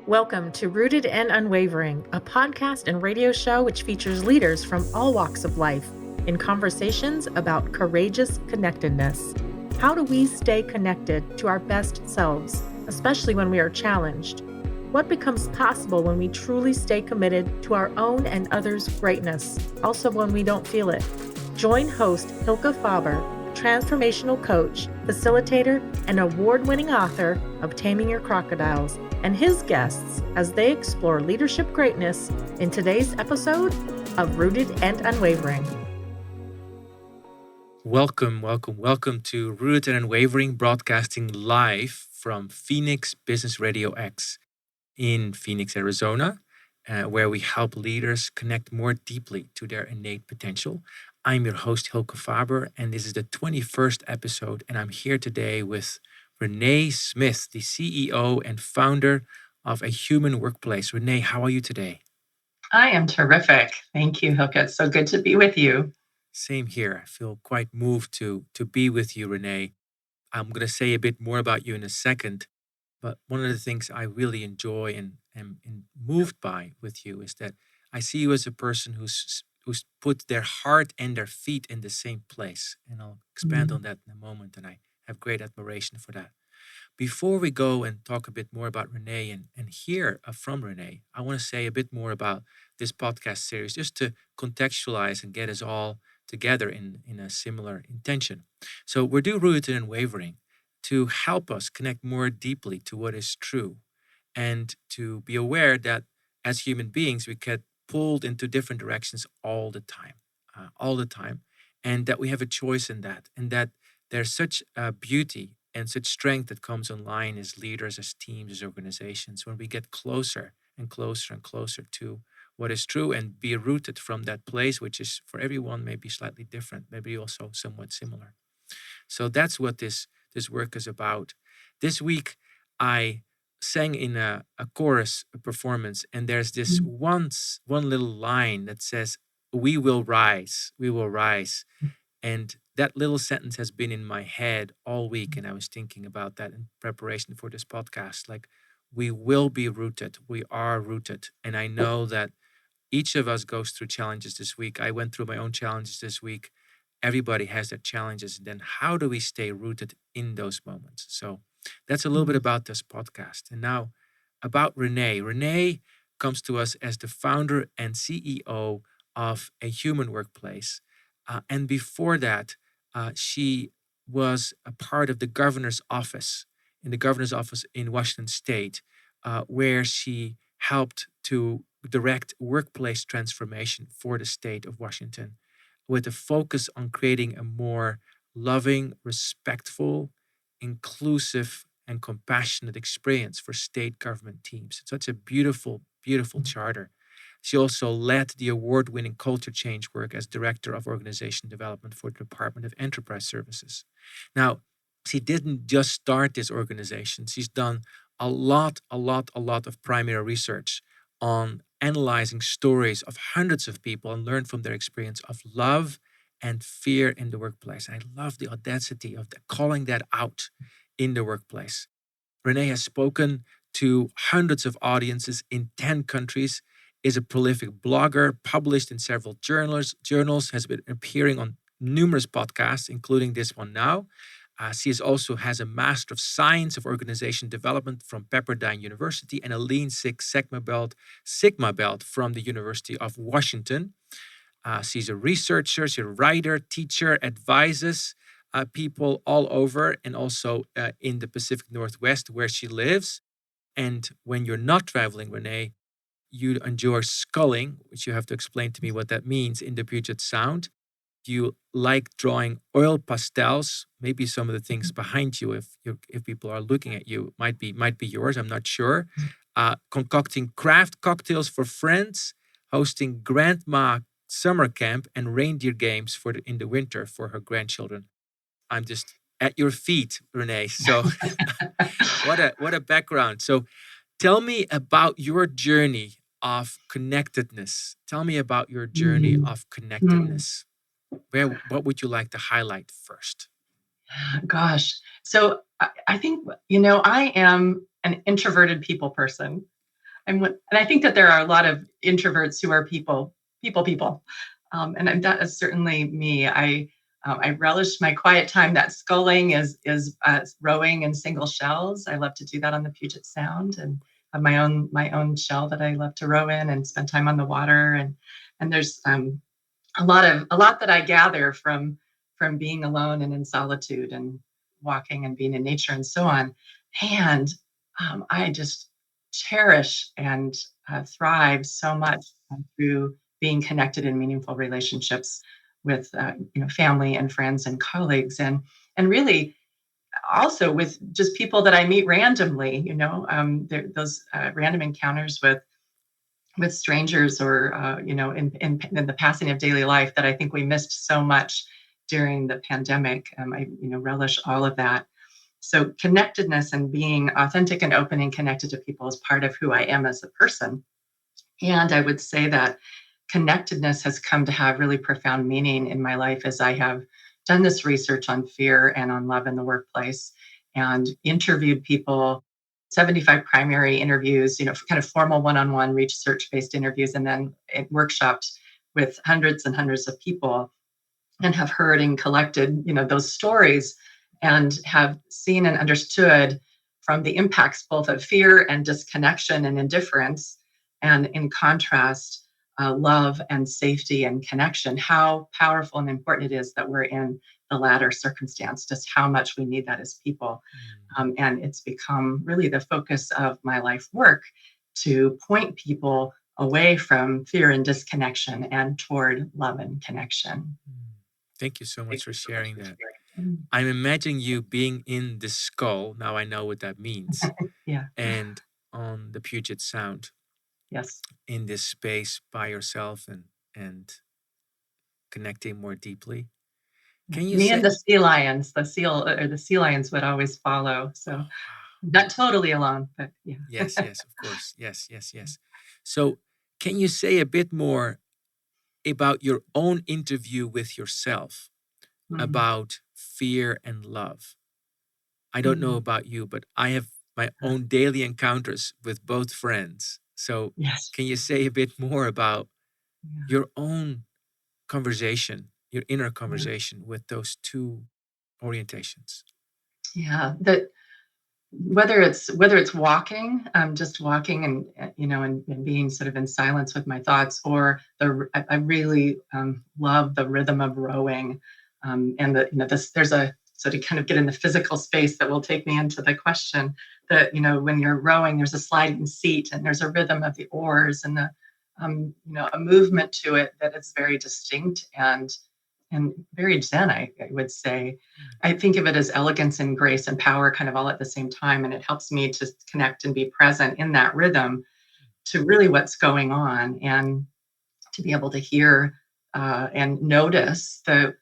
Welcome to Rooted and Unwavering, a podcast and radio show which features leaders from all walks of life in conversations about courageous connectedness. How do we stay connected to our best selves, especially when we are challenged? What becomes possible when we truly stay committed to our own and others' greatness, also when we don't feel it? Join host Hilke Faber, transformational coach, facilitator, and award-winning author of Taming Your Crocodiles, and his guests as they explore leadership greatness in today's episode of Rooted and Unwavering. Welcome to Rooted and Unwavering, broadcasting live from Phoenix Business RadioX in Phoenix, Arizona, where we help leaders connect more deeply to their innate potential. I'm your host, Hilke Faber, and this is the 21st episode, and I'm here today with Renée Smith, the CEO and founder of A Human Workplace. Renée, how are you today? I am terrific. Thank you, Hilke. It's so good to be with you. Same here. I feel quite moved to be with you, Renée. I'm going to say a bit more about you in a second, but one of the things I really enjoy and am moved by with you is that I see you as a person who's put their heart and their feet in the same place. And I'll expand on that in a moment, and I have great admiration for that. Before we go and talk a bit more about Renée and hear from Renée, I want to say a bit more about this podcast series, just to contextualize and get us all together in a similar intention. So we're Rooted and Wavering to help us connect more deeply to what is true and to be aware that as human beings, we get pulled into different directions all the time, and that we have a choice in that, and that there's such beauty and such strength that comes online as leaders, as teams, as organizations, when we get closer and closer and closer to what is true and be rooted from that place, which is for everyone maybe slightly different, maybe also somewhat similar. So that's what this work is about. This week, I sang in a chorus performance, and there's this one little line that says, "We will rise, we will rise." And that little sentence has been in my head all week, and I was thinking about that in preparation for this podcast. Like, we will be rooted, we are rooted. And I know that each of us goes through challenges this week. I went through my own challenges this week. Everybody has their challenges. And then how do we stay rooted in those moments? So that's a little bit about this podcast. And now about Renée. Renée comes to us as the founder and CEO of A Human Workplace. And before that, she was a part of the governor's office in Washington State, where she helped to direct workplace transformation for the state of Washington, with a focus on creating a more loving, respectful, inclusive, and compassionate experience for state government teams. It's such a beautiful, beautiful charter. She also led the award-winning culture change work as Director of Organization Development for the Department of Enterprise Services. Now, she didn't just start this organization. She's done a lot of primary research on analyzing stories of hundreds of people and learn from their experience of love and fear in the workplace. I love the audacity of calling that out in the workplace. Renée has spoken to hundreds of audiences in 10 countries, is a prolific blogger, published in several journals, has been appearing on numerous podcasts, including this one now. She also has a Master of Science of Organization Development from Pepperdine University and a Lean Six Sigma Belt from the University of Washington. She's a researcher, she's a writer, teacher, advises people all over, and also in the Pacific Northwest where she lives. And when you're not traveling, Renée, you enjoy sculling, which you have to explain to me what that means, in the Puget Sound. You like drawing oil pastels. Maybe some of the things behind you, if people are looking at you, might be yours. I'm not sure. Concocting craft cocktails for friends, hosting grandma summer camp, and reindeer games in the winter for her grandchildren. I'm just at your feet, Renée. So, what a background. So, tell me about your journey of connectedness. Tell me about your journey of connectedness. What would you like to highlight first? Gosh. So I think, I am an introverted people person. And I think that there are a lot of introverts who are people. And that is certainly me. I relish my quiet time. That sculling is rowing in single shells. I love to do that on the Puget Sound, and have my own shell that I love to row in and spend time on the water. And there's a lot that I gather from being alone and in solitude and walking and being in nature and so on. And I just cherish and thrive so much through being connected in meaningful relationships with family and friends and colleagues, and really also with just people that I meet randomly. Those random encounters with strangers, or in the passing of daily life, that I think we missed so much during the pandemic. I relish all of that. So connectedness and being authentic and open and connected to people is part of who I am as a person. And I would say that connectedness has come to have really profound meaning in my life as I have done this research on fear and on love in the workplace, and interviewed people, 75 primary interviews, kind of formal one-on-one research-based interviews, and then workshops with hundreds and hundreds of people, and have heard and collected, those stories, and have seen and understood from the impacts both of fear and disconnection and indifference, and in contrast, love and safety and connection, how powerful and important it is that we're in the latter circumstance, just how much we need that as people. And it's become really the focus of my life work to point people away from fear and disconnection and toward love and connection. Thank you so much for sharing that. Mm. I'm imagining you being in the skull. Now I know what that means. Yeah. And on the Puget Sound, Yes. in this space by yourself and connecting more deeply. Can you Me and say, the sea lions, the sea lions would always follow. oh, So wow. not totally alone, but yeah. Yes, yes, of course. Yes, yes, yes. So, can you say a bit more about your own interview with yourself Mm, about fear and love? I don't know mm. about you, but I have my own daily encounters with both friends. So, Yes. can you say a bit more about Yeah. your own conversation, your inner Yeah. conversation with those two orientations? Yeah. That whether it's walking, just walking, and and being sort of in silence with my thoughts, or I really love the rhythm of rowing, and there's a, so to kind of get in the physical space that will take me into the question, that when you're rowing, there's a sliding seat, and there's a rhythm of the oars, and a movement to it that is very distinct and very zen, I would say. I think of it as elegance and grace and power kind of all at the same time. And it helps me to connect and be present in that rhythm to really what's going on, and to be able to hear and notice the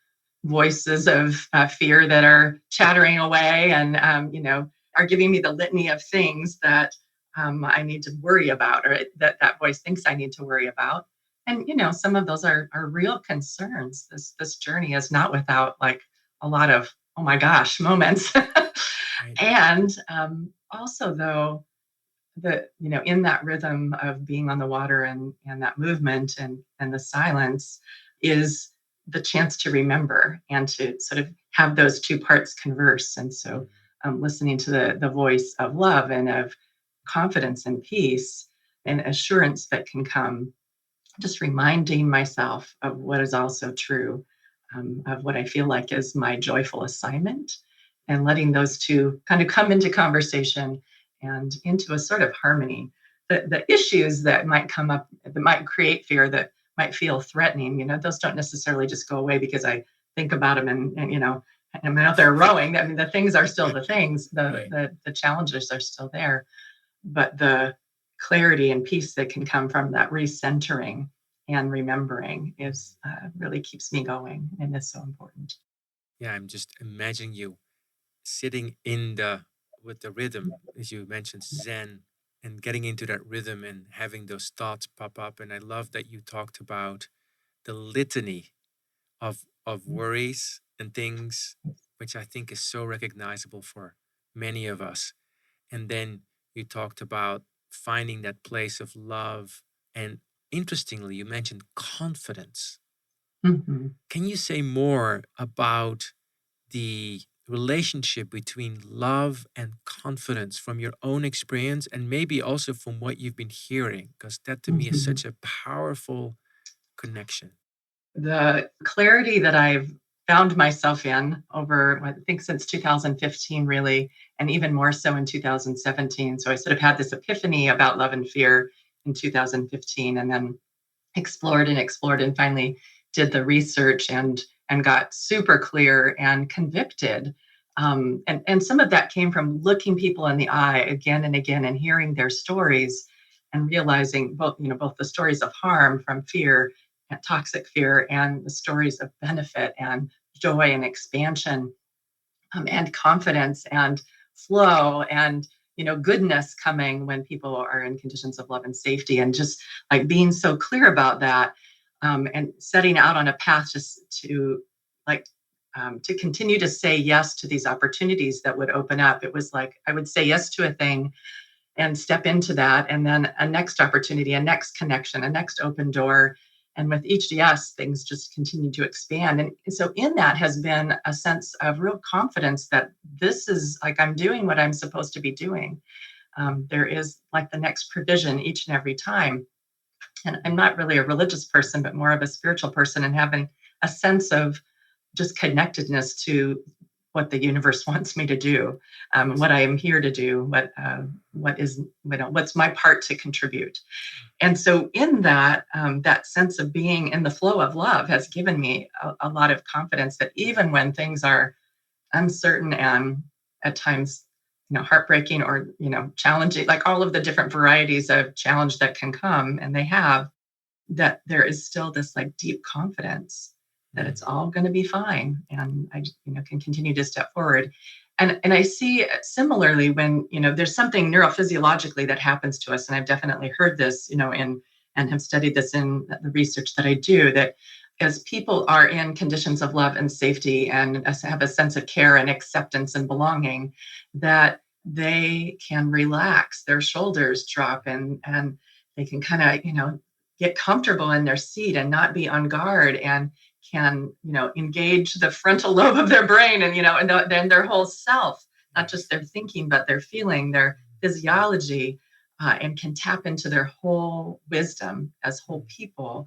voices of fear that are chattering away, and are giving me the litany of things that I need to worry about, or that voice thinks I need to worry about. And some of those are real concerns. This journey is not without, like, a lot of oh my gosh moments. Right. And also, though, in that rhythm of being on the water, and that movement, and the silence, is the chance to remember and to sort of have those two parts converse. And so listening to the voice of love and of confidence and peace and assurance that can come, just reminding myself of what is also true, of what I feel like is my joyful assignment, and letting those two kind of come into conversation and into a sort of harmony. The issues that might come up, that might create fear, that might feel threatening, those don't necessarily just go away because I think about them, and I'm out there rowing. I mean, the things are still the things, Right. the challenges are still there, but the clarity and peace that can come from that recentering and remembering is really keeps me going, and is so important. Yeah, I'm just imagining you sitting in the with the rhythm, as you mentioned, Zen, and getting into that rhythm and having those thoughts pop up. And I love that you talked about the litany of worries and things, which I think is so recognizable for many of us. And then you talked about finding that place of love. And interestingly, you mentioned confidence. Mhm. Can you say more about the relationship between love and confidence from your own experience and maybe also from what you've been hearing? Because that to me is Mhm. such a powerful connection. The clarity that I've found myself in over, I think, since 2015, really, and even more so in 2017. So I sort of had this epiphany about love and fear in 2015, and then explored and finally did the research and got super clear and convicted. And some of that came from looking people in the eye again and again and hearing their stories and realizing both the stories of harm from fear and toxic fear and the stories of benefit and joy and expansion, and confidence and flow and goodness coming when people are in conditions of love and safety, and just like being so clear about that, and setting out on a path just to like to continue to say yes to these opportunities that would open up. It was like I would say yes to a thing and step into that, and then a next opportunity, a next connection, a next open door. And with each yes, things just continue to expand. And so in that has been a sense of real confidence that this is like I'm doing what I'm supposed to be doing. There is like the next provision each and every time. And I'm not really a religious person, but more of a spiritual person, and having a sense of just connectedness to what the universe wants me to do, what I am here to do, what is what's my part to contribute. And so in that, that sense of being in the flow of love has given me a lot of confidence that even when things are uncertain and at times heartbreaking or challenging, like all of the different varieties of challenge that can come, and they have, that there is still this like deep confidence that Mm. it's all going to be fine, and I can continue to step forward. And I see similarly when there's something neurophysiologically that happens to us, and I've definitely heard this in and have studied this in the research that I do, that as people are in conditions of love and safety and have a sense of care and acceptance and belonging, that they can relax, their shoulders drop, and they can kind of get comfortable in their seat and not be on guard, and can engage the frontal lobe of their brain, and then their whole self, not Yes. just their thinking but their feeling, their physiology, and can tap into their whole wisdom as whole people,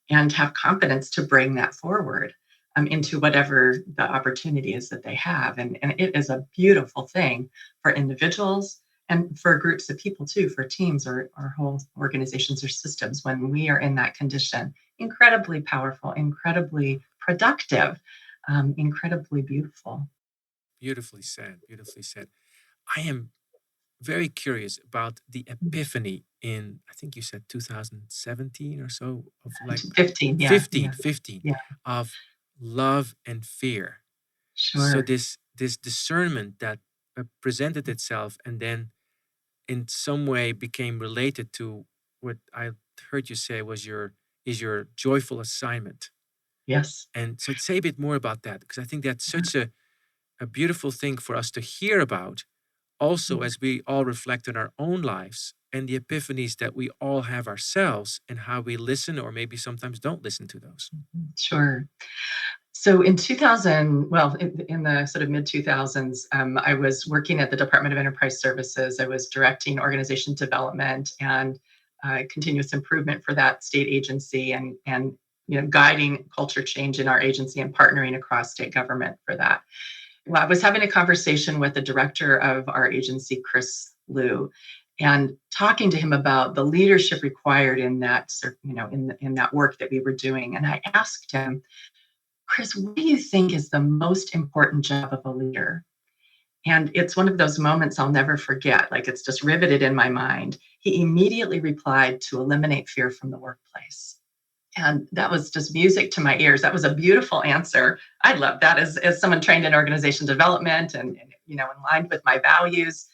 and have confidence to bring that forward, into whatever the opportunity is that they have. And it is a beautiful thing for individuals and for groups of people too, for teams or whole organizations or systems, when we are in that condition. Incredibly powerful, incredibly productive, incredibly beautiful. Beautifully said. Beautifully said. I am very curious about the epiphany in, I think you said 2017 or so, of like 15, yeah, 15, yeah, 15 yeah, of love and fear. So sure. this discernment that presented itself and then in some way became related to what I heard you say was your joyful assignment. Yes. And so say a bit more about that, because I think that's such a beautiful thing for us to hear about, also as we all reflect on our own lives and the epiphanies that we all have ourselves and how we listen or maybe sometimes don't listen to those. Sure. So in 2000, well, in the sort of mid 2000s, I was working at the Department of Enterprise Services. I was directing organization development and continuous improvement for that state agency, and guiding culture change in our agency and partnering across state government for that. Well, I was having a conversation with the director of our agency, Chris Liu, and talking to him about the leadership required in that, in that work that we were doing. And I asked him, Chris, what do you think is the most important job of a leader? And it's one of those moments I'll never forget. Like, it's just riveted in my mind. He immediately replied, to eliminate fear from the workplace. And that was just music to my ears. That was a beautiful answer. I love that as someone trained in organization development, and aligned with my values.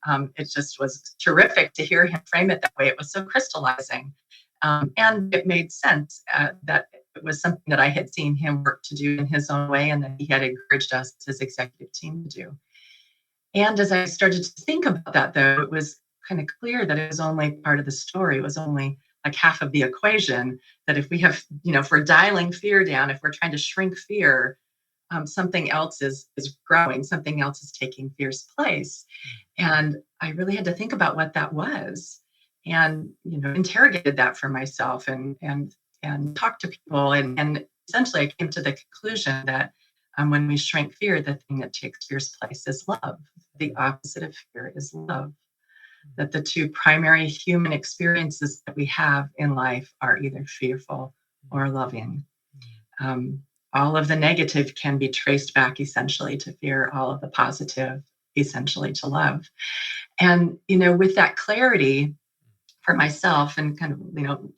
It just was terrific to hear him frame it that way. It was so crystallizing. And it made sense, that it was something that I had seen him work to do in his own way, and that he had encouraged us, his executive team, to do. And as I started to think about that, though, it was kind of clear that it was only part of the story. It was only like half of the equation. That if we have, if we're dialing fear down, if we're trying to shrink fear, something else is growing, something else is taking fear's place. And I really had to think about what that was, and interrogated that for myself, and talked to people, and essentially I came to the conclusion that when we shrink fear, the thing that takes fear's place is love. The opposite of fear is love. That the two primary human experiences that we have in life are either fearful or loving. All of the negative can be traced back essentially to fear, all of the positive essentially to love. And, with that clarity for myself, and kind of,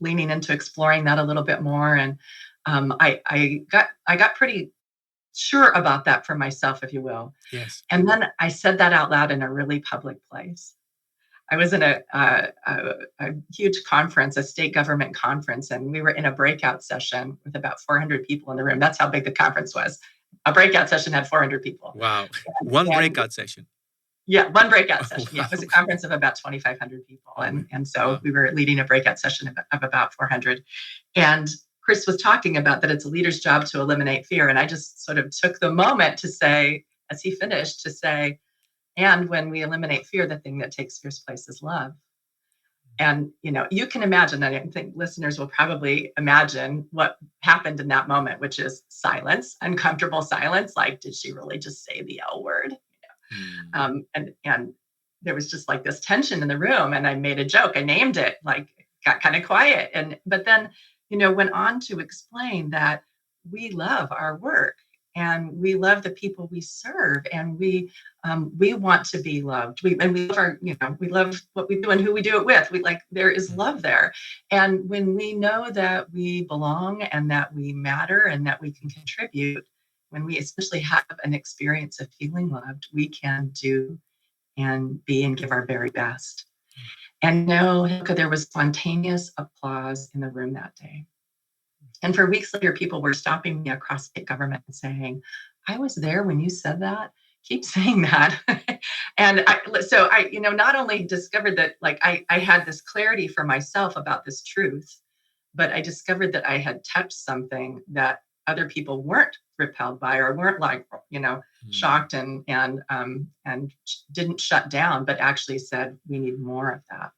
leaning into exploring that a little bit more. And I got pretty sure about that for myself, if you will. Yes. And then I said that out loud in a really public place. I was in a huge conference, a state government conference, and we were in a breakout session with about 400 people in the room. That's how big the conference was. A breakout session had 400 people. Wow. One breakout session. Yeah, one breakout session. Wow. Yeah, it was a conference of about 2,500 people. And so we were leading a breakout session of about 400. And Chris was talking about that it's a leader's job to eliminate fear. And I just sort of took the moment to say, as he finished, to say, and when we eliminate fear, the thing that takes fear's place is love. And, you can imagine, I think listeners will probably imagine what happened in that moment, which is silence, uncomfortable silence. Like, did she really just say the L word? And there was just like this tension in the room, and I made a joke. I named it, like, got kind of quiet. But then, went on to explain that we love our work, and we love the people we serve, and we want to be loved. We love we love what we do and who we do it with. There is love there. And when we know that we belong and that we matter and that we can contribute, when we especially have an experience of feeling loved, we can do and be and give our very best. And there was spontaneous applause in the room that day. And for weeks later, people were stopping me across state government and saying, I was there when you said that. Keep saying that. And I not only discovered that, I had this clarity for myself about this truth, but I discovered that I had touched something that other people weren't repelled by, or weren't shocked and didn't shut down, but actually said, we need more of that.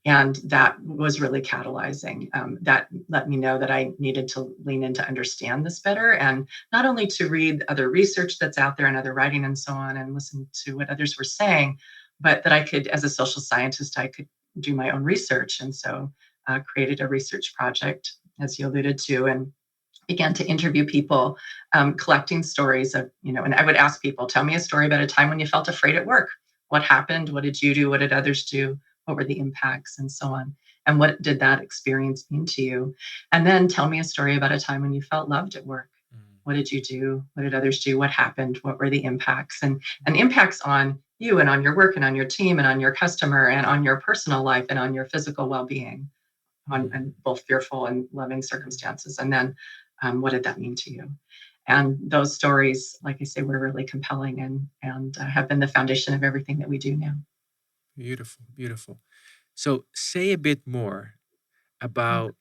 And that was really catalyzing. That let me know that I needed to lean in to understand this better, and not only to read other research that's out there and other writing and so on, and listen to what others were saying, but that I could, as a social scientist, I could do my own research. And so created a research project, as you alluded to, and began to interview people, collecting stories of, and I would ask people, tell me a story about a time when you felt afraid at work. What happened? What did you do? What did others do? What were the impacts, and so on? And what did that experience mean to you? And then tell me a story about a time when you felt loved at work. What did you do? What did others do? What happened? What were the impacts? And impacts on you and on your work and on your team and on your customer and on your personal life and on your physical well-being, on both fearful and loving circumstances. And then what did that mean to you? And those stories, like I say, were really compelling and have been the foundation of everything that we do now. Beautiful, beautiful. So say a bit more about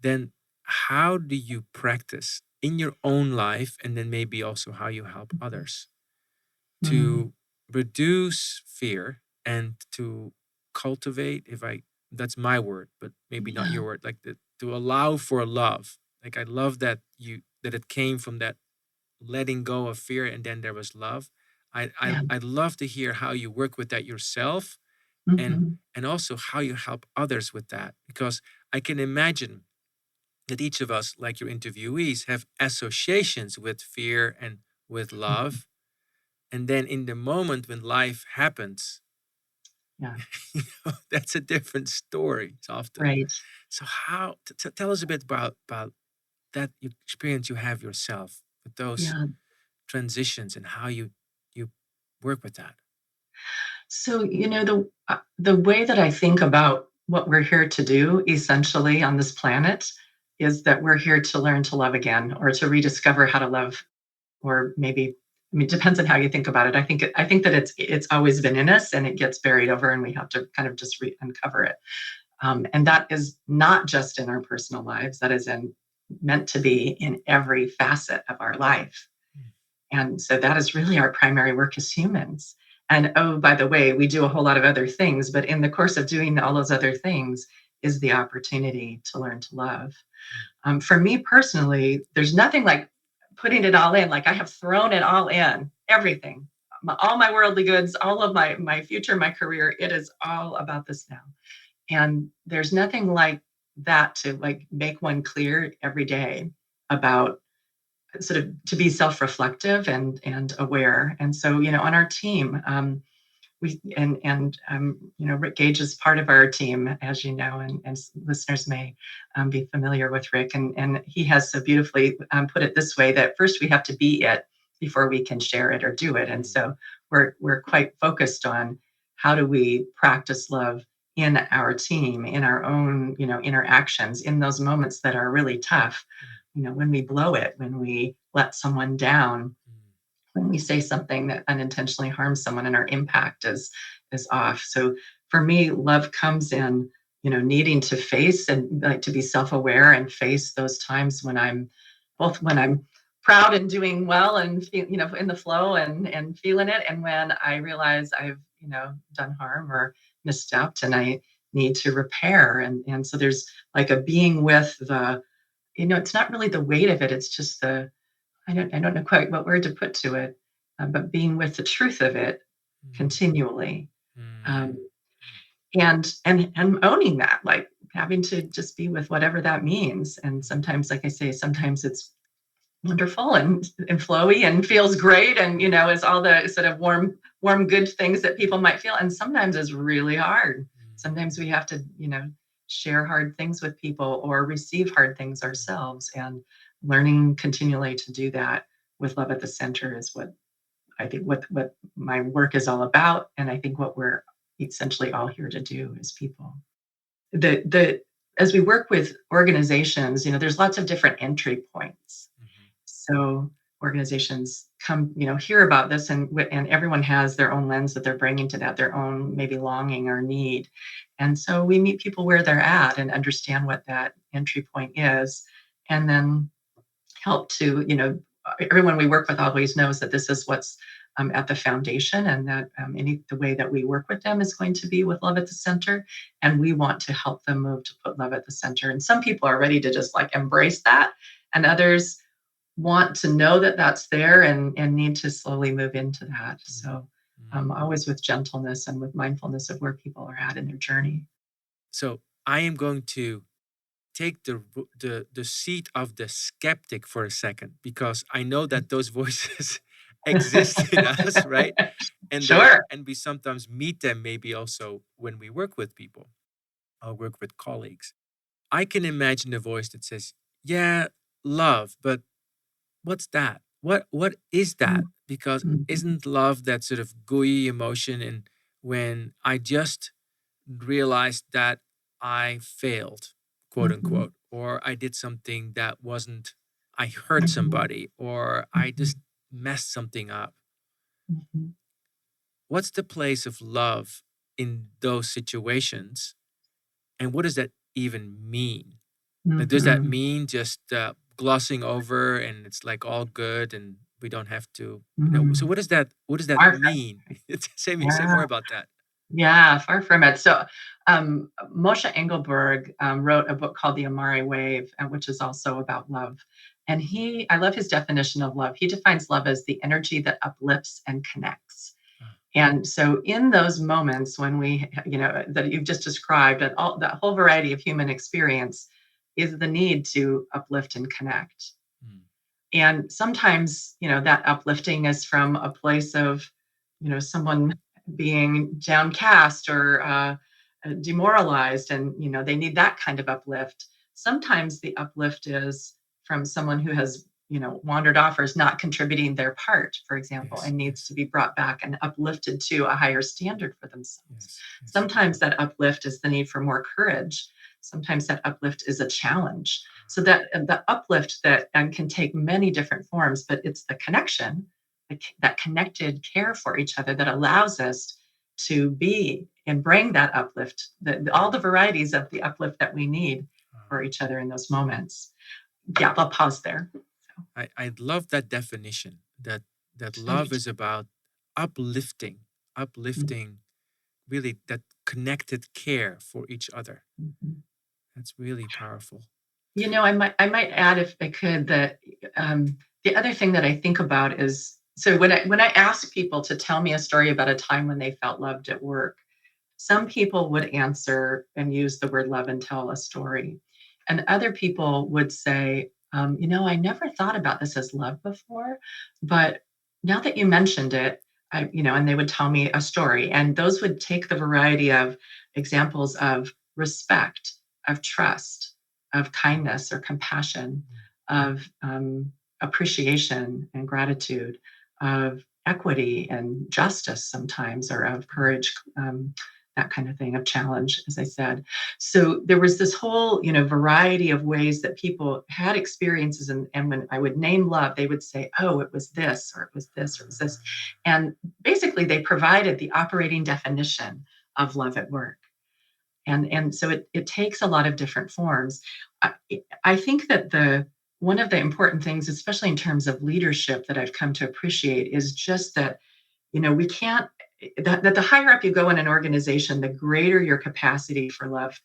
then how do you practice in your own life, and then maybe also how you help others to reduce fear and to cultivate, that's my word, but maybe not your word, to allow for love. Like, I love that it came from that letting go of fear, and then there was love. I'd love to hear how you work with that yourself, and also how you help others with that, because I can imagine that each of us, like your interviewees, have associations with fear and with love, and then in the moment when life happens, that's a different story. It's often Right. So how tell us a bit about that experience you have yourself with those transitions, and how you work with that. So, the way that I think about what we're here to do essentially on this planet is that we're here to learn to love again, or to rediscover how to love, or maybe I mean, it depends on how you think about it. I think that it's always been in us, and it gets buried over, and we have to kind of just uncover it. And that is not just in our personal lives. That is meant to be in every facet of our life. And so that is really our primary work as humans. And oh, by the way, we do a whole lot of other things, but in the course of doing all those other things is the opportunity to learn to love. For me personally, there's nothing like putting it all in. Like I have thrown it all in, everything, all my worldly goods, all of my future, my career. It is all about this now. And there's nothing like that to like make one clear every day about sort of to be self-reflective and aware. And so, on our team, Rick Gage is part of our team, as you know, and listeners may be familiar with Rick. And he has so beautifully put it this way, that first we have to be it before we can share it or do it. And so we're quite focused on how do we practice love in our team, in our own, interactions, in those moments that are really tough. When we blow it, when we let someone down, when we say something that unintentionally harms someone and our impact is off. So for me, love comes in, needing to face and like to be self-aware and face those times when I'm proud and doing well and in the flow and feeling it, and when I realize I've done harm or misstepped and I need to repair. And so there's like a being with the, it's not really the weight of it. It's just I don't know quite what word to put to it, but being with the truth of it continually, and owning that, like having to just be with whatever that means. And sometimes, like I say, sometimes it's wonderful and flowy and feels great, and is all the sort of warm good things that people might feel. And sometimes it's really hard. Sometimes we have to share hard things with people or receive hard things ourselves, and learning continually to do that with love at the center is what I think what my work is all about. And I think what we're essentially all here to do as people. As we work with organizations, there's lots of different entry points. So organizations come, hear about this, and everyone has their own lens that they're bringing to that, their own maybe longing or need. And so we meet people where they're at and understand what that entry point is, and then help to, everyone we work with always knows that this is what's at the foundation, and that the way that we work with them is going to be with love at the center. And we want to help them move to put love at the center. And some people are ready to just like embrace that, and others want to know that that's there and need to slowly move into that. So always with gentleness and with mindfulness of where people are at in their journey. So I am going to take the seat of the skeptic for a second, because I know that those voices exist in us, right? And Sure. and we sometimes meet them maybe also when we work with people or work with colleagues. I can imagine a voice that says, yeah, love, but what's that? What is that? Because isn't love that sort of gooey emotion, and when I just realized that I failed, quote unquote, or I did something that wasn't, I hurt somebody, or I just messed something up. What's the place of love in those situations? And what does that even mean? Like, does that mean just glossing over and it's like all good and we don't have to, so what does that mean? Say more about that. Yeah, far from it. So Moshe Engelberg wrote a book called The Amare Wave, which is also about love. And I love his definition of love. He defines love as the energy that uplifts and connects. And so in those moments when we, that you've just described, and all that whole variety of human experience is the need to uplift and connect. And sometimes, that uplifting is from a place of, someone being downcast or demoralized, and, they need that kind of uplift. Sometimes the uplift is from someone who has, wandered off or is not contributing their part, for example, and needs to be brought back and uplifted to a higher standard for themselves. Sometimes that uplift is the need for more courage. Sometimes that uplift is a challenge. So that the uplift that can take many different forms, but it's the connection that connected care for each other that allows us to be and bring that uplift, all the varieties of the uplift that we need for each other in those moments. Yeah, I'll pause there. I love that definition, that love is about uplifting, really that connected care for each other. That's really powerful. I might add, if I could, that the other thing that I think about is, so when I ask people to tell me a story about a time when they felt loved at work, some people would answer and use the word love and tell a story. And other people would say, I never thought about this as love before, but now that you mentioned it, and they would tell me a story. And those would take the variety of examples of respect, of trust, of kindness or compassion, of appreciation and gratitude, of equity and justice sometimes, or of courage, that kind of thing, of challenge, as I said. So there was this whole, variety of ways that people had experiences. And when I would name love, they would say, oh, it was this, or it was this, or it was this. And basically they provided the operating definition of love at work. And so it takes a lot of different forms. I think that one of the important things, especially in terms of leadership, that I've come to appreciate is just that, we can't, that the higher up you go in an organization, the greater your capacity for love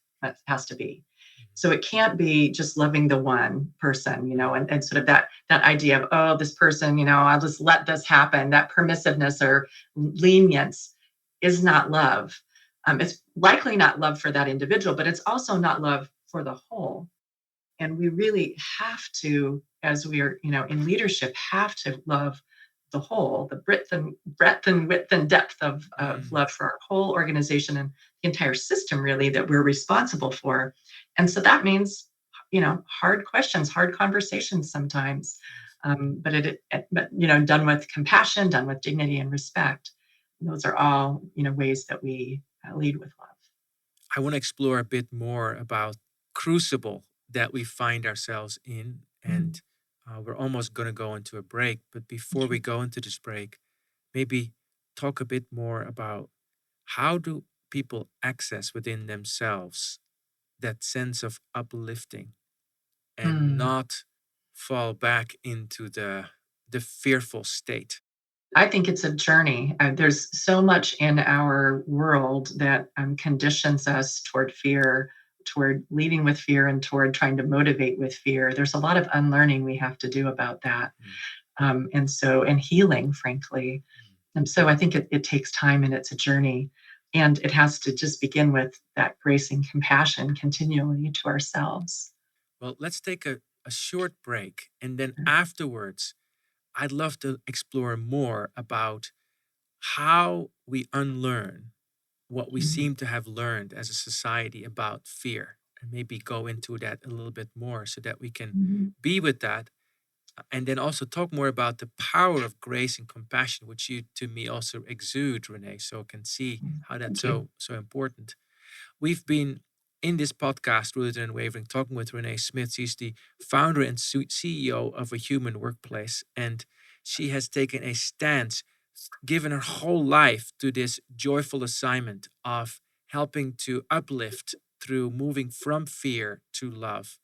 has to be. So it can't be just loving the one person, and sort of that idea of, oh, this person, I'll just let this happen. That permissiveness or lenience is not love. It's likely not love for that individual, but it's also not love for the whole. And we really have to, as we are, in leadership, have to love the whole, the breadth and width and depth of love for our whole organization and the entire system, really, that we're responsible for. And so that means, hard questions, hard conversations sometimes, but done with compassion, done with dignity and respect. And those are all, ways that we lead with love. I want to explore a bit more about crucible that we find ourselves in, and we're almost going to go into a break. But before we go into this break, maybe talk a bit more about how do people access within themselves that sense of uplifting and not fall back into the fearful state. I think it's a journey. There's so much in our world that conditions us toward fear, toward leading with fear, and toward trying to motivate with fear. There's a lot of unlearning we have to do about that. And healing, frankly. And so I think it takes time, and it's a journey. And it has to just begin with that grace and compassion continually to ourselves. Well, let's take a short break. And then afterwards, I'd love to explore more about how we unlearn what we seem to have learned as a society about fear, and maybe go into that a little bit more so that we can be with that. And then also talk more about the power of grace and compassion, which you, to me, also exude, Renée, so I can see how that's so important. We've been in this podcast, Rooted and Unwavering, talking with Renée Smith. She's the founder and CEO of A Human Workplace, and she has taken a stance, given her whole life to this joyful assignment of helping to uplift through moving from fear to love,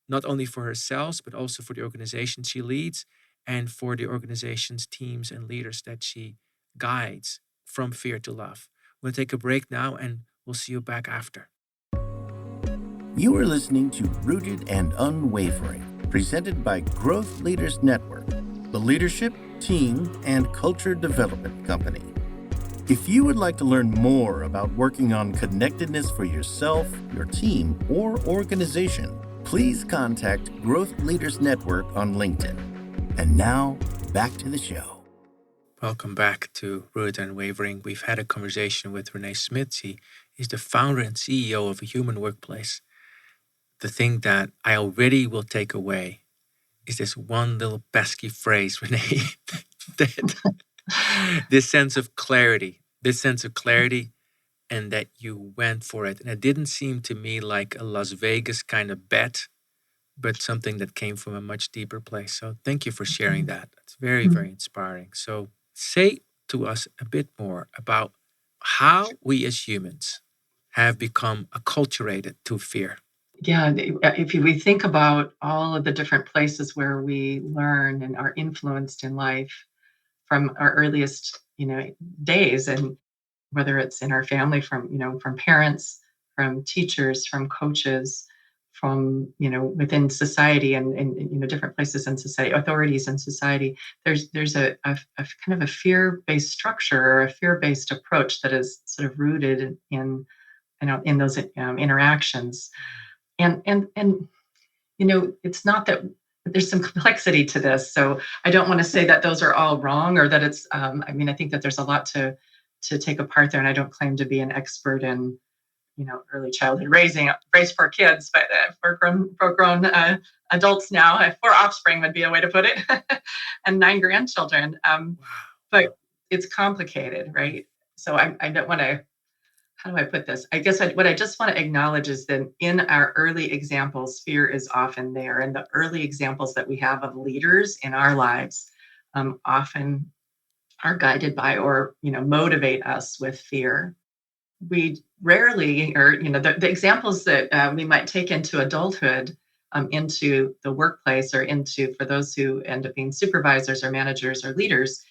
not only for herself, but also for the organization she leads and for the organization's teams and leaders that she guides from fear to love. We'll take a break now, and we'll see you back after. You are listening to Rooted and Unwavering, presented by Growth Leaders Network, the leadership, team, and culture development company. If you would like to learn more about working on connectedness for yourself, your team, or organization, please contact Growth Leaders Network on LinkedIn. And now, back to the show. Welcome back to Rooted and Unwavering. We've had a conversation with Renée Smith. She is the founder and CEO of A Human Workplace. The thing that I already will take away is this one little pesky phrase, Renée, that this sense of clarity, and that you went for it. And it didn't seem to me like a Las Vegas kind of bet, but something that came from a much deeper place. So thank you for sharing that. It's very, very inspiring. So say to us a bit more about how we as humans have become acculturated to fear. Yeah, if we think about all of the different places where we learn and are influenced in life from our earliest, days, and whether it's in our family, from parents, from teachers, from coaches, from within society, and different places in society, authorities in society, there's a kind of a fear-based structure or a fear-based approach that is sort of rooted in those interactions. And it's not that there's some complexity to this. So I don't want to say that those are all wrong, or that it's, I think that there's a lot to take apart there. And I don't claim to be an expert in, early childhood raise 4 kids, but for grown adults now, 4 offspring would be a way to put it, and 9 grandchildren. But it's complicated, right? So I don't want to, how do I put this? I guess what I just want to acknowledge is that in our early examples, fear is often there. And the early examples that we have of leaders in our lives often are guided by or, motivate us with fear. We rarely, or, the examples that we might take into adulthood, into the workplace, or for those who end up being supervisors or managers or leaders,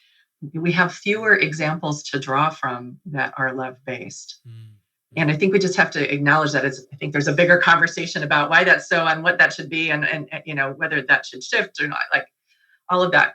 we have fewer examples to draw from that are love-based. And I think we just have to acknowledge that. I think there's a bigger conversation about why that's so and what that should be, and whether that should shift or not. Like, all of that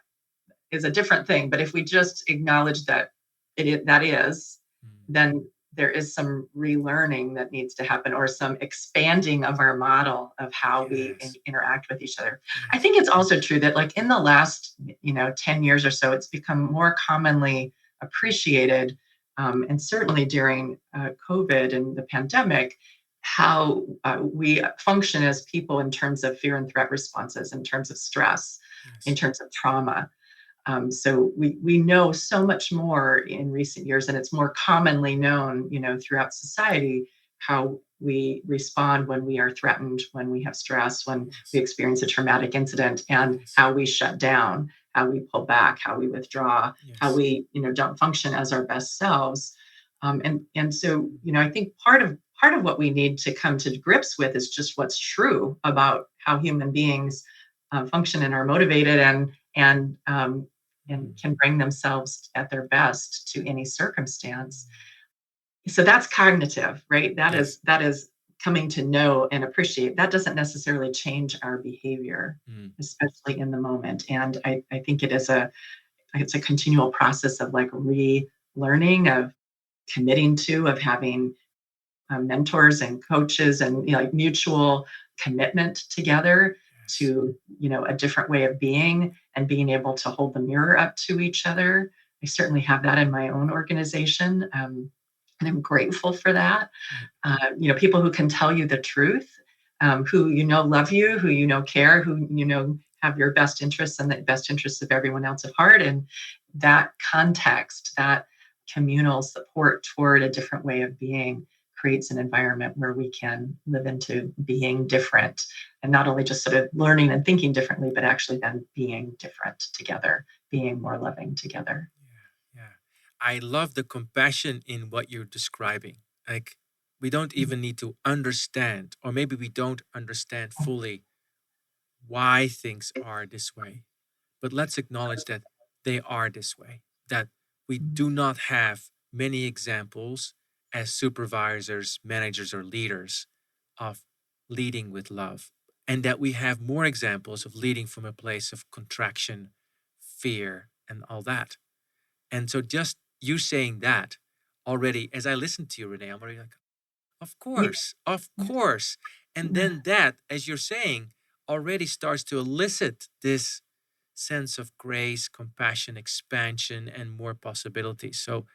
is a different thing. But if we just acknowledge that that is, then there is some relearning that needs to happen, or some expanding of our model of how we interact with each other. I think it's also true that, like, in the last 10 years or so, it's become more commonly appreciated, and certainly during COVID and the pandemic, how we function as people in terms of fear and threat responses, in terms of stress, in terms of trauma. So we know so much more in recent years, and it's more commonly known, throughout society, how we respond when we are threatened, when we have stress, when we experience a traumatic incident, and how we shut down, how we pull back, how we withdraw, how we, don't function as our best selves. And so, I think part of what we need to come to grips with is just what's true about how human beings function and are motivated, and can bring themselves at their best to any circumstance. So that's cognitive, right? That is coming to know and appreciate. That doesn't necessarily change our behavior, especially in the moment. And I think it's a continual process of, like, relearning, of committing to, of having mentors and coaches, and like mutual commitment together to a different way of being, and being able to hold the mirror up to each other. I certainly have that in my own organization, and I'm grateful for that. People who can tell you the truth, who love you, who care, who have your best interests and the best interests of everyone else at heart, and that context, that communal support toward a different way of being, creates an environment where we can live into being different, and not only just sort of learning and thinking differently, but actually then being different together, being more loving together. Yeah. I love the compassion in what you're describing. Like, we don't even need to understand, or maybe we don't understand fully why things are this way, but let's acknowledge that they are this way, that we do not have many examples as supervisors, managers, or leaders of leading with love, and that we have more examples of leading from a place of contraction, fear, and all that. And so just you saying that already, as I listen to you, Renée, I'm already like, of course. And then that, as you're saying, already starts to elicit this sense of grace, compassion, expansion, and more possibilities. So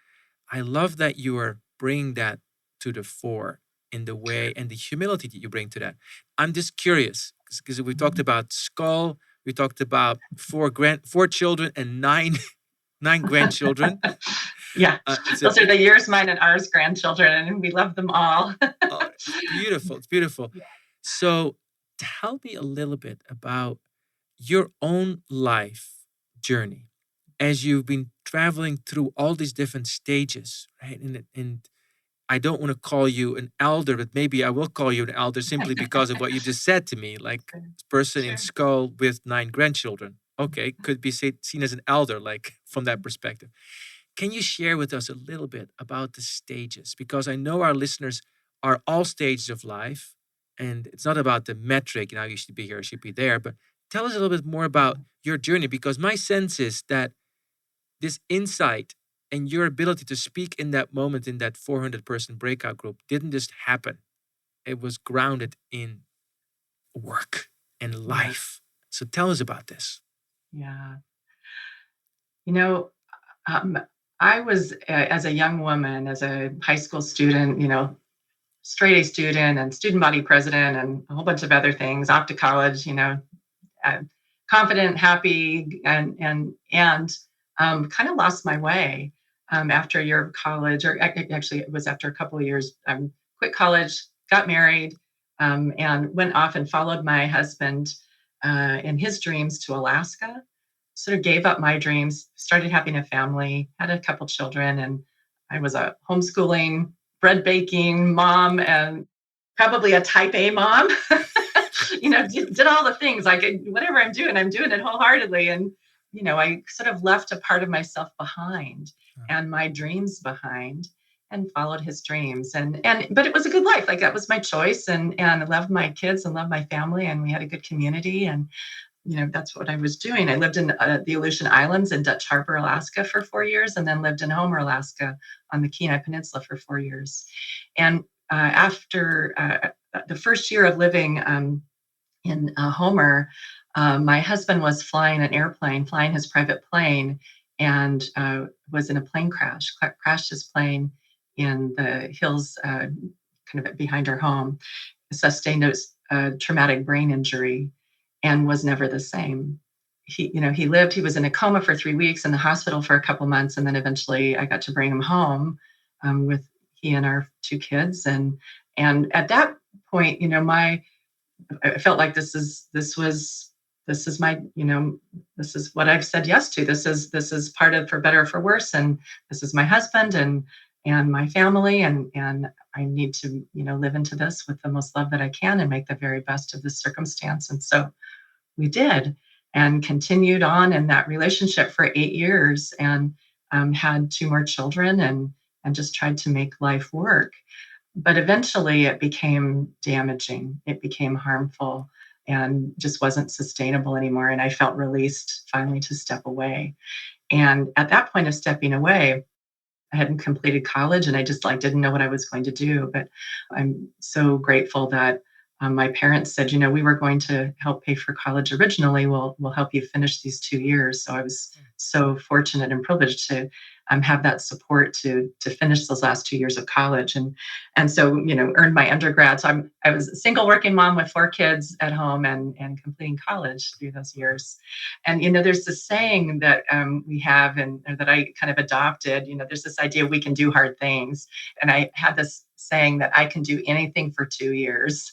I love that you are bringing that to the fore in the way, and the humility that you bring to that. I'm just curious, because we talked about skull, we talked about 4 children and 9 grandchildren. Yeah, those are the yours, mine, and ours grandchildren, and we love them all. It's beautiful. It's beautiful. Yeah. So tell me a little bit about your own life journey as you've been traveling through all these different stages, right? And I don't want to call you an elder, but maybe I will call you an elder simply because of what you just said to me, like person in Sure. skull with 9 grandchildren. Okay, could be seen as an elder, like from that perspective. Can you share with us a little bit about the stages? Because I know our listeners are all stages of life, and it's not about the metric, you should be here, you should be there, but tell us a little bit more about your journey, because my sense is that this insight and your ability to speak in that moment in that 400-person breakout group didn't just happen. It was grounded in work and Yeah. life. So tell us about this. Yeah. You know, um, I was, as a young woman, as a high school student, straight A student and student body president and a whole bunch of other things, off to college, uh, confident, happy, and kind of lost my way after a year of college, or actually it was after a couple of years. Quit college, got married, and went off and followed my husband in his dreams to Alaska. Sort of gave up my dreams, started having a family, had a couple children, and I was a homeschooling, bread baking mom, and probably a type A mom. Did all the things, like whatever I'm doing it wholeheartedly. And, I sort of left a part of myself behind and my dreams behind and followed his dreams. But it was a good life. Like that was my choice. And I loved my kids and loved my family. And we had a good community. And, that's what I was doing. I lived in the Aleutian Islands in Dutch Harbor, Alaska for 4 years, and then lived in Homer, Alaska on the Kenai Peninsula for 4 years. And after the first year of living in Homer, my husband was flying his private plane, and was in a plane crash, crashed his plane in the hills kind of behind our home, sustained a traumatic brain injury, and was never the same. He lived, he was in a coma for 3 weeks, in the hospital for a couple months, and then eventually I got to bring him home with he and our 2 kids. And at that point, I felt like this is my, this is what I've said yes to. This is part of, for better or for worse. And this is my husband and my family. And I need to, live into this with the most love that I can and make the very best of this circumstance. And so we did, and continued on in that relationship for 8 years, and had 2 more children, and just tried to make life work. But eventually it became damaging. It became harmful and just wasn't sustainable anymore. And I felt released finally to step away. And at that point of stepping away, I hadn't completed college, and I just didn't know what I was going to do. But I'm so grateful that my parents said, we were going to help pay for college originally. We'll help you finish these 2 years. So I was so fortunate and privileged to have that support to finish those last 2 years of college, and so earned my undergrad. So I was a single working mom with 4 kids at home, and completing college through those years. And there's this saying that we have, and that I kind of adopted. There's this idea we can do hard things, and I had this saying that I can do anything for 2 years.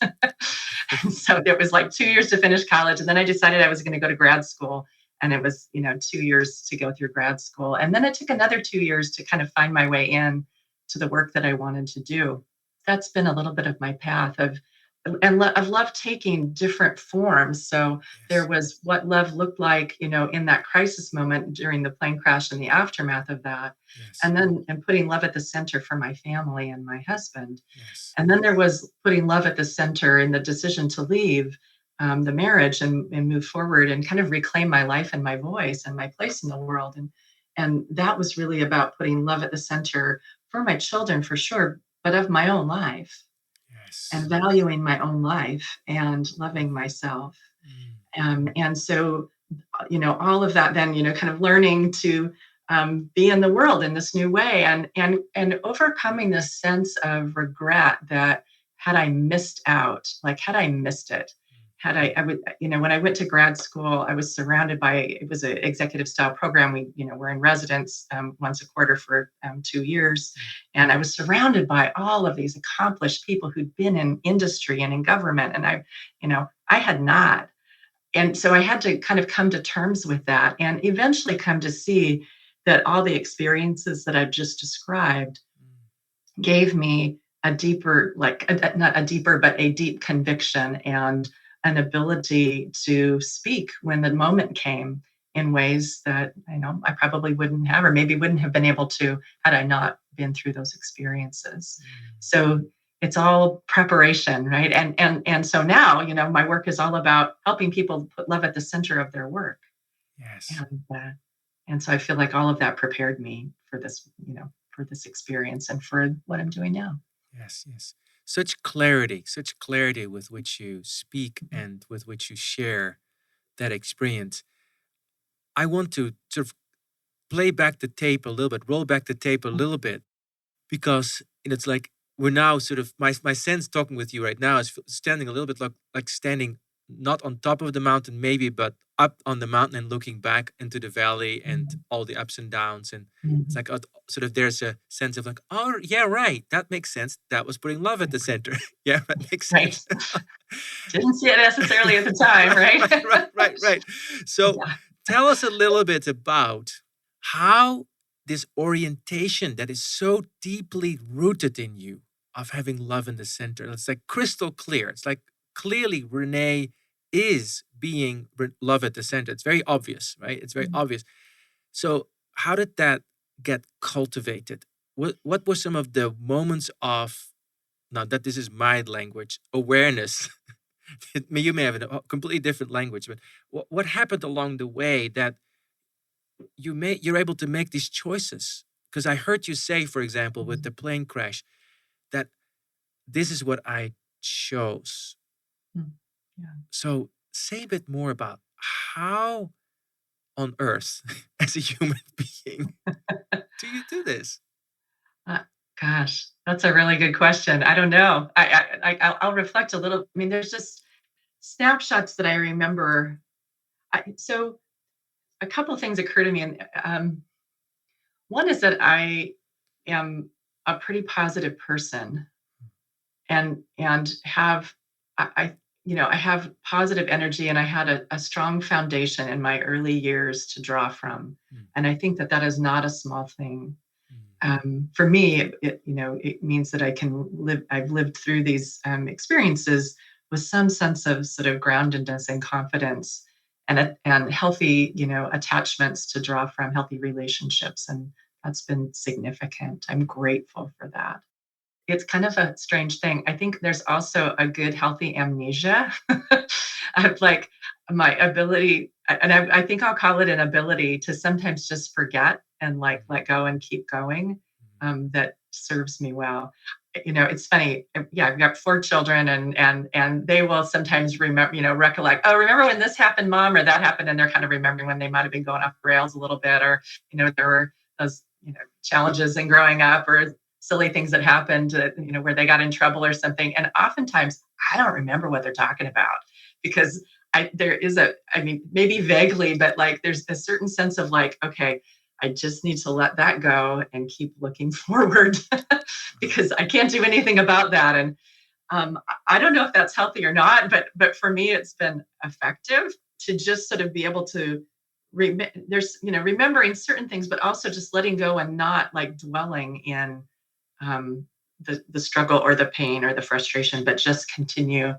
And so there was 2 years to finish college, and then I decided I was going to go to grad school. And it was, 2 years to go through grad school. And then it took another 2 years to kind of find my way in to the work that I wanted to do. That's been a little bit of my path of love taking different forms. So there was what love looked like, in that crisis moment during the plane crash and the aftermath of that. Yes. And putting love at the center for my family and my husband. Yes. And then there was putting love at the center in the decision to leave the marriage and move forward and kind of reclaim my life and my voice and my place in the world. And that was really about putting love at the center for my children, for sure, but of my own life. Yes. And valuing my own life and loving myself. And so, all of that then, kind of learning to be in the world in this new way, and overcoming this sense of regret that had I missed out, had I missed it, I would, when I went to grad school, I was surrounded by, it was an executive style program. We're in residence once a quarter for 2 years. And I was surrounded by all of these accomplished people who'd been in industry and in government. And I had not. And so I had to kind of come to terms with that and eventually come to see that all the experiences that I've just described gave me a deeper, not a deeper, but a deep conviction and an ability to speak when the moment came in ways that I probably wouldn't have, or maybe wouldn't have been able to had I not been through those experiences. So it's all preparation, right? And so now, my work is all about helping people put love at the center of their work. Yes. And so I feel like all of that prepared me for this, for this experience and for what I'm doing now. Yes, yes. Such clarity with which you speak and with which you share that experience. I want to sort of play back the tape a little bit, roll back the tape a little bit, because it's like we're now sort of, my sense talking with you right now is standing a little bit like standing not on top of the mountain maybe, but up on the mountain and looking back into the valley and all the ups and downs. And it's like sort of there's a sense of like, oh, yeah, right. That makes sense. That was putting love at the center. Yeah, that makes sense. Right. Didn't see it necessarily at the time, right? Right. So tell us a little bit about how this orientation that is so deeply rooted in you of having love in the center. It's like crystal clear. It's like clearly Renée is being love at the center. It's very obvious, right? It's very obvious. So how did that get cultivated? What were some of the moments of, now that this is my language, awareness? You may have a completely different language, but what happened along the way that you're able to make these choices? Because I heard you say, for example, with the plane crash, that this is what I chose. Yeah. So say a bit more about how on earth, as a human being, do you do this? Gosh, that's a really good question. I don't know. I'll reflect a little. I mean, there's just snapshots that I remember. So a couple of things occur to me, and one is that I am a pretty positive person, and have I have positive energy, and I had a strong foundation in my early years to draw from, and I think that is not a small thing. For me, it means that I can live. I've lived through these experiences with some sense of sort of groundedness and confidence, and healthy, attachments to draw from, healthy relationships, and that's been significant. I'm grateful for that. It's kind of a strange thing. I think there's also a good, healthy amnesia of like my ability, and I think I'll call it an ability to sometimes just forget and like let go and keep going. That serves me well. It's funny. Yeah, I've got 4 children, and they will sometimes remember, recollect. Oh, remember when this happened, Mom, or that happened, and they're kind of remembering when they might have been going off the rails a little bit, or there were those challenges in growing up, or silly things that happened, where they got in trouble or something. And oftentimes I don't remember what they're talking about, because there is maybe vaguely, but like there's a certain sense of like, okay, I just need to let that go and keep looking forward because I can't do anything about that. And I don't know if that's healthy or not, but for me, it's been effective to just sort of be able to remembering certain things, but also just letting go and not like dwelling in the struggle or the pain or the frustration, but just continue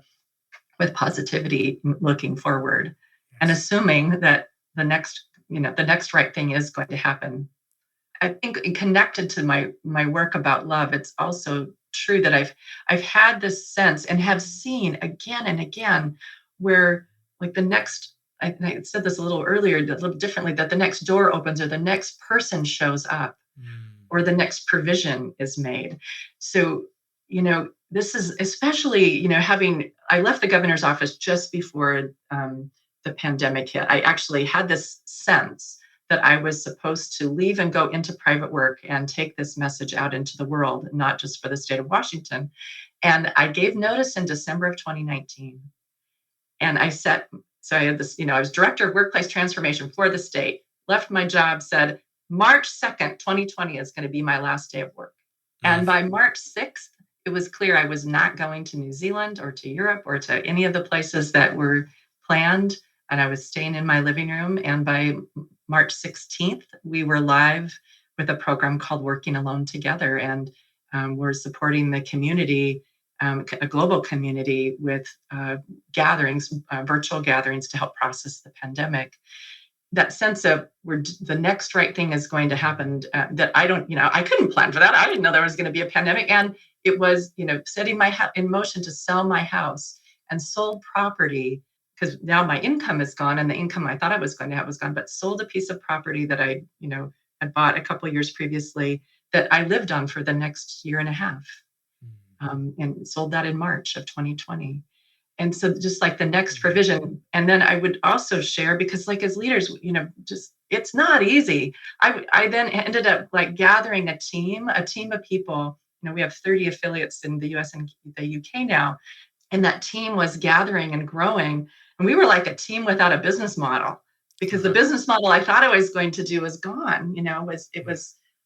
with positivity, looking forward, and assuming that the next right thing is going to happen. I think connected to my work about love, it's also true that I've had this sense and have seen again and again where like the next, I said this a little earlier, a little differently, that the next door opens or the next person shows up. Or the next provision is made. So, this is especially, I left the governor's office just before the pandemic hit. I actually had this sense that I was supposed to leave and go into private work and take this message out into the world, not just for the state of Washington. And I gave notice in December of 2019. And so I had this, I was director of workplace transformation for the state, left my job, said March 2nd, 2020 is going to be my last day of work. And by March 6th, it was clear I was not going to New Zealand or to Europe or to any of the places that were planned. And I was staying in my living room. And by March 16th, we were live with a program called Working Alone Together. And we're supporting the community, a global community, with gatherings, virtual gatherings to help process the pandemic. That sense of the next right thing is going to happen, that I couldn't plan for that. I didn't know there was going to be a pandemic. And it was, setting in motion to sell my house, and sold property, because now my income is gone, and the income I thought I was going to have was gone, but sold a piece of property that I, had bought a couple of years previously that I lived on for the next year and a half, and sold that in March of 2020. And so just like the next provision. And then I would also share, because like as leaders, it's not easy. I then ended up like gathering a team of people. We have 30 affiliates in the US and the UK now. And that team was gathering and growing. And we were like a team without a business model, because the business model I thought I was going to do was gone.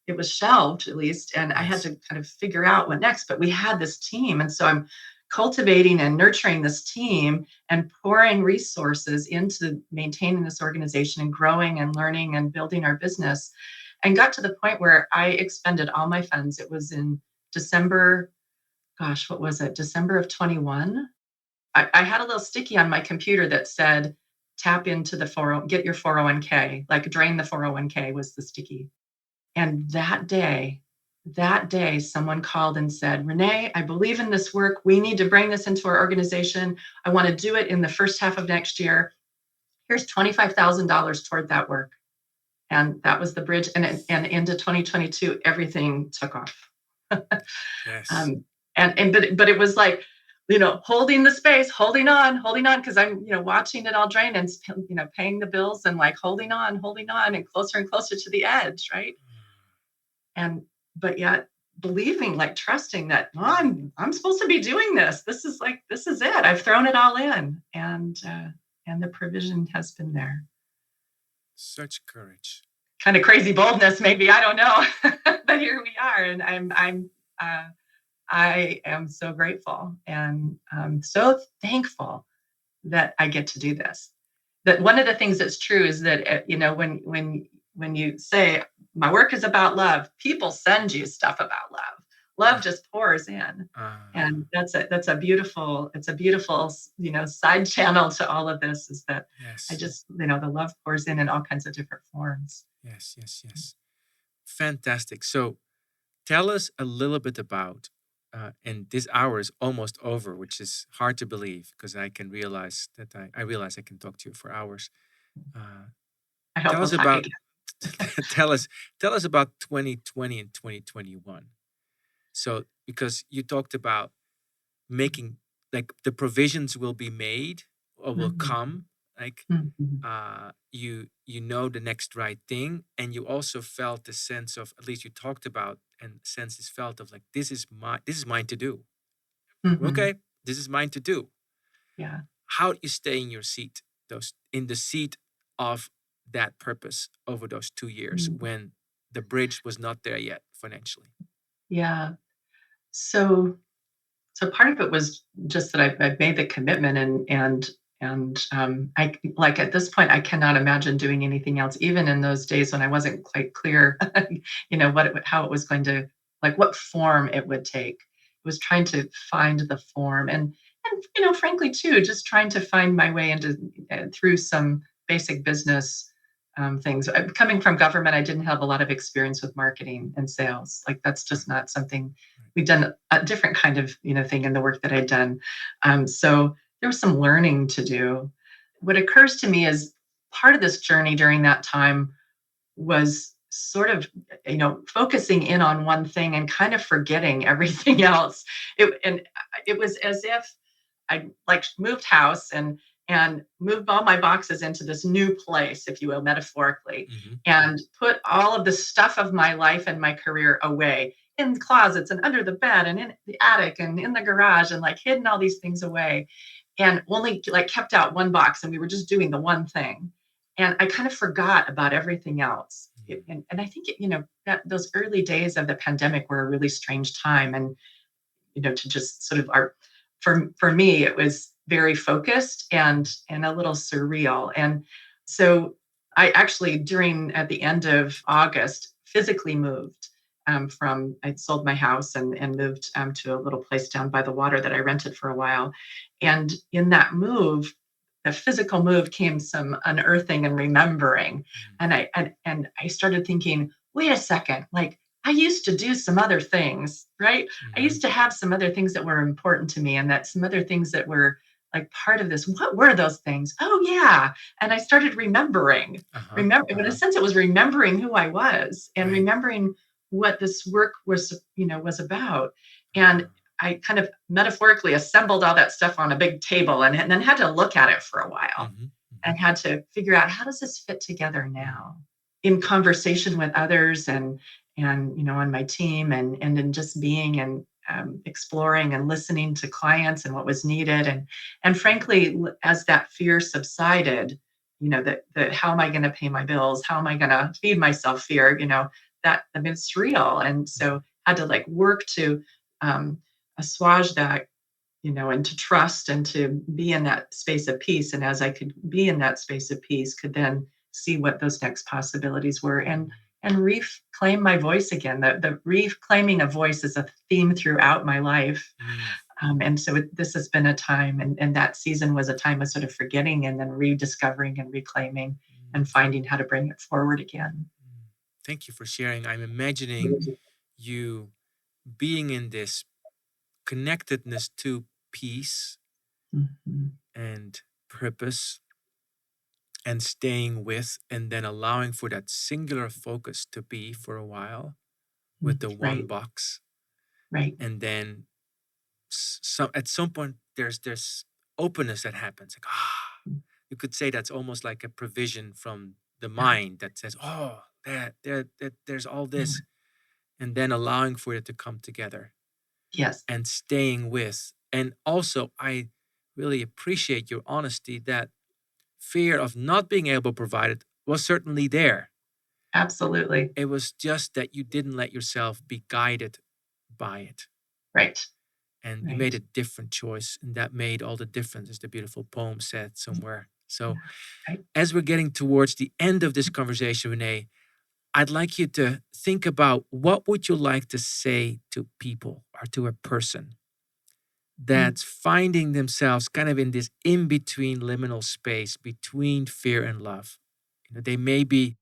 It was shelved, at least. And I had to kind of figure out what next, but we had this team. And so I'm cultivating and nurturing this team and pouring resources into maintaining this organization and growing and learning and building our business, and got to the point where I expended all my funds. It was in December, what was it? December of 21. I had a little sticky on my computer that said, tap into get your 401k, like drain the 401k was the sticky. And that day, someone called and said, Renée, I believe in this work. We need to bring this into our organization. I want to do it in the first half of next year. Here's $25,000 toward that work. And that was the bridge. And into 2022, everything took off. Yes. But it was like, holding the space, holding on, because I'm, watching it all drain and, paying the bills and like holding on and closer to the edge. Right. But yet believing, like trusting that I'm supposed to be doing this. This is it. I've thrown it all in, and the provision has been there. Such courage. Kind of crazy boldness, maybe, I don't know, but here we are, and I am so grateful and so thankful that I get to do this. That one of the things that's true is that when you say my work is about love, people send you stuff about love. Love just pours in, and that's a beautiful side channel to all of this, is that I just the love pours in all kinds of different forms. Yes. Fantastic. So tell us a little bit about, and this hour is almost over, which is hard to believe, because I can realize that I realize I can talk to you for hours. I hope Tell us we'll talk about again. tell us about 2020 and 2021. So, because you talked about making, like, the provisions will be made or will come, like, you know the next right thing, and you also felt the sense of, at least you talked about, and sense is felt of, like, this is mine to do. Okay, this is mine to do. Yeah. How do you stay in your seat, in the seat of that purpose over those 2 years when the bridge was not there yet financially? Yeah. So part of it was just that I've made the commitment, and I, like, at this point, I cannot imagine doing anything else, even in those days when I wasn't quite clear, how it was going to, like, what form it would take. It was trying to find the form, and frankly too, just trying to find my way through some basic business things. Coming from government, I didn't have a lot of experience with marketing and sales. Like, that's just not something. We've done a different kind of thing in the work that I'd done. So there was some learning to do. What occurs to me is part of this journey during that time was sort of focusing in on one thing and kind of forgetting everything else. It was as if I moved house and moved all my boxes into this new place, if you will, metaphorically, and put all of the stuff of my life and my career away in closets and under the bed and in the attic and in the garage, and hidden all these things away. and only like kept out one box, and we were just doing the one thing. And I kind of forgot about everything else. And I think, that those early days of the pandemic were a really strange time. And, to just sort of for me, it was very focused and a little surreal. And so I actually at the end of August, physically moved I sold my house and moved to a little place down by the water that I rented for a while. And in that move, the physical move, came some unearthing and remembering. And I started thinking, wait a second, like I used to do some other things, right? I used to have some other things that were important to me, and that some other things that were like part of this. What were those things? Oh yeah. And I started remembering. In a sense, it was remembering who I was and remembering what this work was about. And I kind of metaphorically assembled all that stuff on a big table and then had to look at it for a while and had to figure out, how does this fit together now in conversation with others and on my team and in just being and exploring and listening to clients and what was needed. And frankly, as that fear subsided, that how am I going to pay my bills? How am I going to feed myself fear? It's real. And so had to like work to assuage that, and to trust and to be in that space of peace. And as I could be in that space of peace, could then see what those next possibilities were and reclaim my voice again. The reclaiming a voice is a theme throughout my life. And so this has been a time, and that season was a time of sort of forgetting and then rediscovering and reclaiming and finding how to bring it forward again. Thank you for sharing. I'm imagining you being in this connectedness to peace and purpose and staying with, and then allowing for that singular focus to be for a while with the one box. Right. And then at some point there's this openness that happens. Like, you could say that's almost like a provision from the mind that says, oh, there's all this. And then allowing for it to come together. Yes. And staying with. And also, I really appreciate your honesty that fear of not being able to provide it was certainly there. Absolutely. It was just that you didn't let yourself be guided by it. Right. And you made a different choice, and that made all the difference, as the beautiful poem said somewhere. So as we're getting towards the end of this conversation, Renée, I'd like you to think about, what would you like to say to people or to a person that's finding themselves kind of in this in-between liminal space between fear and love? They may be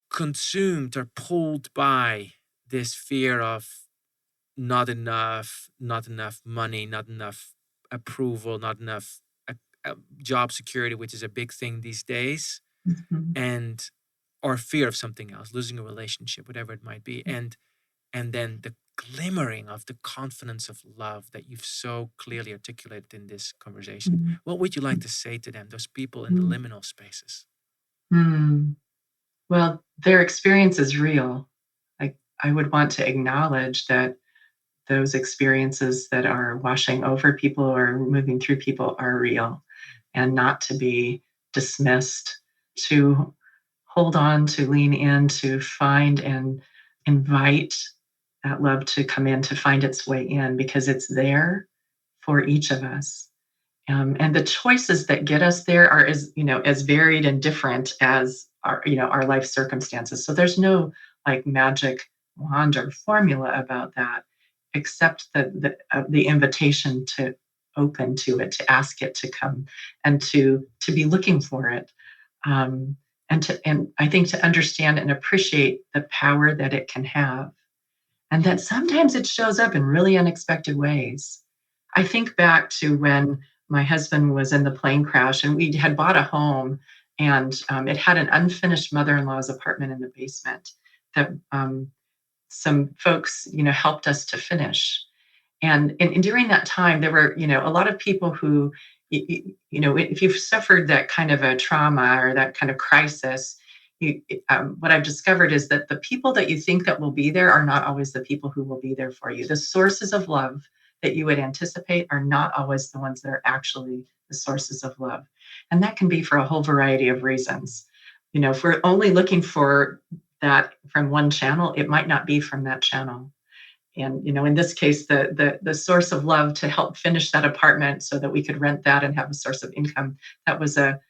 consumed or pulled by this fear of not enough money, not enough approval, not enough job security, which is a big thing these days, or fear of something else, losing a relationship, whatever it might be. And then the glimmering of the confidence of love that you've so clearly articulated in this conversation. What would you like to say to them, those people in the liminal spaces? Well, their experience is real. I would want to acknowledge that those experiences that are washing over people or moving through people are real, and not to be dismissed, to hold on, to lean in, to find and invite that love to come in, to find its way in, because it's there for each of us. And the choices that get us there are as varied and different as our life circumstances. So there's no like magic wand or formula about that, except the invitation to open to it, to ask it to come, and to be looking for it. And I think to understand and appreciate the power that it can have, and that sometimes it shows up in really unexpected ways. I think back to when my husband was in the plane crash, and we had bought a home, and it had an unfinished mother-in-law's apartment in the basement that some folks, helped us to finish. And during that time, there were, a lot of people who, if you've suffered that kind of a trauma or that kind of crisis, what I've discovered is that the people that you think that will be there are not always the people who will be there for you. The sources of love that you would anticipate are not always the ones that are actually the sources of love. And that can be for a whole variety of reasons. If we're only looking for that from one channel, it might not be from that channel. And in this case, the source of love to help finish that apartment so that we could rent that and have a source of income, that was an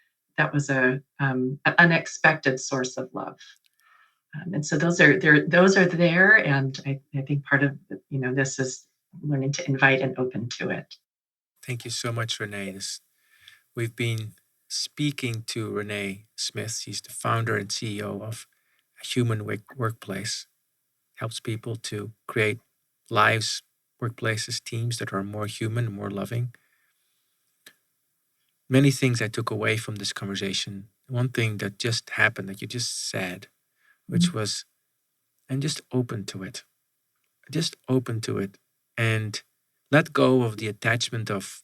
unexpected source of love. And so those are there, and I think part of this is learning to invite and open to it. Thank you so much, Renée. We've been speaking to Renée Smith. She's the founder and CEO of A Human Workplace. Helps people to create lives, workplaces, teams that are more human, more loving. Many things I took away from this conversation. One thing that just happened, that you just said, which was, and just open to it. Just open to it and let go of the attachment of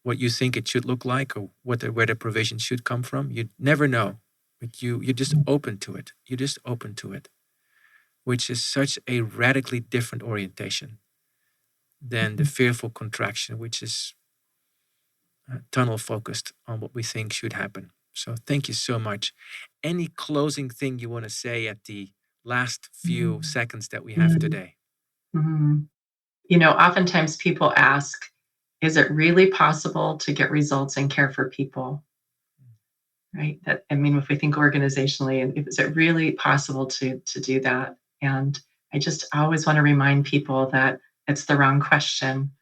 what you think it should look like or where the provision should come from. You never know, but you're just open to it. You're just open to it, which is such a radically different orientation than the fearful contraction, which is tunnel focused on what we think should happen. So thank you so much. Any closing thing you want to say at the last few seconds that we have today? Oftentimes people ask, is it really possible to get results and care for people? Right? If we think organizationally, is it really possible to do that? And I just always want to remind people that it's the wrong question.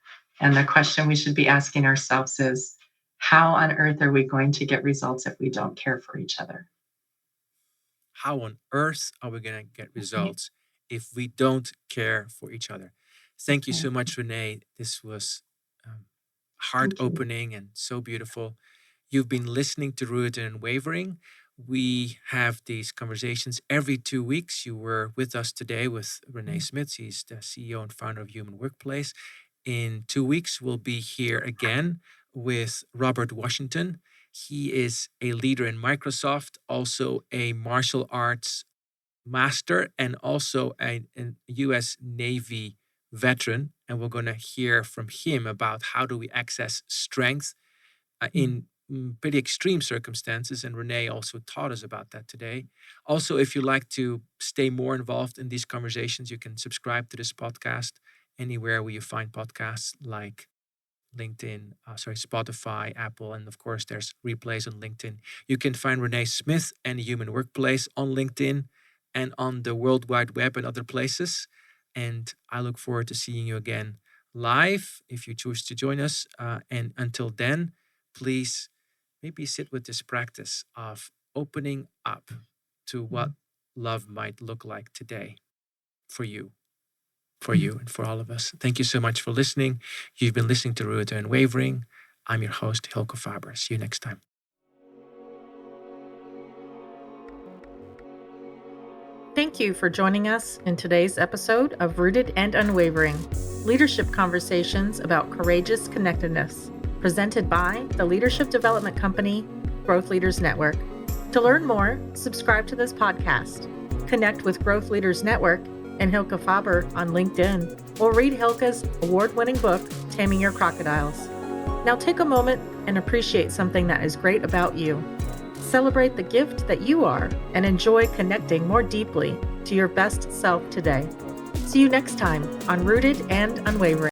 And the question we should be asking ourselves is, how on earth are we going to get results if we don't care for each other? How on earth are we going to get results if we don't care for each other? Thank you so much, Renée. This was heart-opening and so beautiful. You've been listening to Rooted and Unwavering. We have these conversations every 2 weeks. You were with us today with Renée Smith. She's the CEO and founder of Human Workplace. In 2 weeks, we'll be here again with Robert Washington. He is a leader in Microsoft, also a martial arts master, and also a U.S. Navy veteran. And we're going to hear from him about how do we access strength in pretty extreme circumstances. And Renée also taught us about that today. Also, if you'd like to stay more involved in these conversations, you can subscribe to this podcast anywhere where you find podcasts like LinkedIn, Spotify, Apple, and of course there's replays on LinkedIn. You can find Renée Smith and Human Workplace on LinkedIn and on the World Wide Web and other places. And I look forward to seeing you again live if you choose to join us. And until then, please maybe sit with this practice of opening up to what love might look like today for you and for all of us. Thank you so much for listening. You've been listening to Rooted and Unwavering. I'm your host, Hilke Faber. See you next time. Thank you for joining us in today's episode of Rooted and Unwavering, leadership conversations about courageous connectedness, presented by the leadership development company, Growth Leaders Network. To learn more, subscribe to this podcast, connect with Growth Leaders Network and Hilke Faber on LinkedIn, or read Hilke's award-winning book, Taming Your Crocodiles. Now take a moment and appreciate something that is great about you. Celebrate the gift that you are and enjoy connecting more deeply to your best self today. See you next time on Rooted and Unwavering.